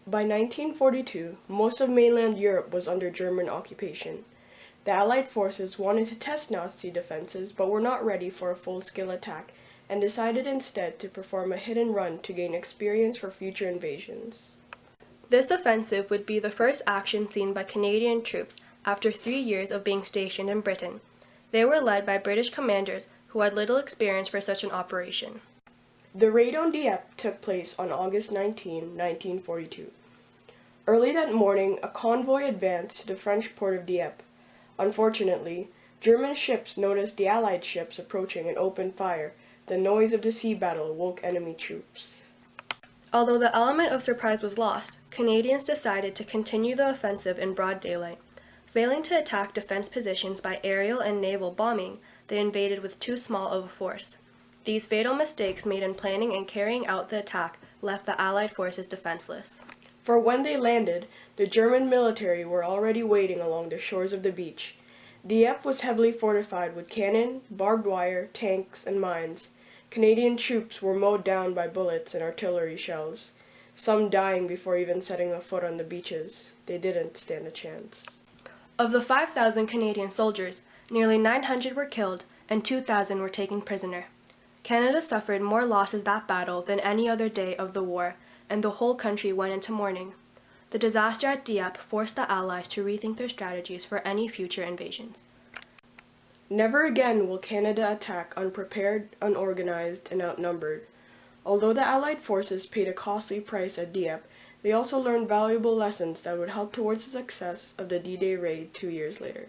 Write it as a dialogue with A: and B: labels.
A: By 1942, most of mainland Europe was under German occupation. The Allied forces wanted to test Nazi defenses but were not ready for a full-scale attack and decided instead to perform a hit and run to gain experience for future invasions.
B: This offensive would be the first action seen by Canadian troops after 3 years of being stationed in Britain. They were led by British commanders who had little experience for such an operation.
A: The raid on Dieppe took place on August 19, 1942. Early that morning, a convoy advanced to the French port of Dieppe. Unfortunately, German ships noticed the Allied ships approaching and opened fire. The noise of the sea battle woke enemy troops.
B: Although the element of surprise was lost, Canadians decided to continue the offensive in broad daylight. Failing to attack defense positions by aerial and naval bombing, they invaded with too small of a force. These fatal mistakes made in planning and carrying out the attack left the Allied forces defenseless.
A: For when they landed, the German military were already waiting along the shores of the beach. Dieppe was heavily fortified with cannon, barbed wire, tanks, and mines. Canadian troops were mowed down by bullets and artillery shells, some dying before even setting a foot on the beaches. They didn't stand a chance.
B: Of the 5,000 Canadian soldiers, nearly 900 were killed and 2,000 were taken prisoner. Canada suffered more losses that battle than any other day of the war, and the whole country went into mourning. The disaster at Dieppe forced the Allies to rethink their strategies for any future invasions.
A: Never again will Canada attack unprepared, unorganized, and outnumbered. Although the Allied forces paid a costly price at Dieppe, they also learned valuable lessons that would help towards the success of the D-Day raid 2 years later.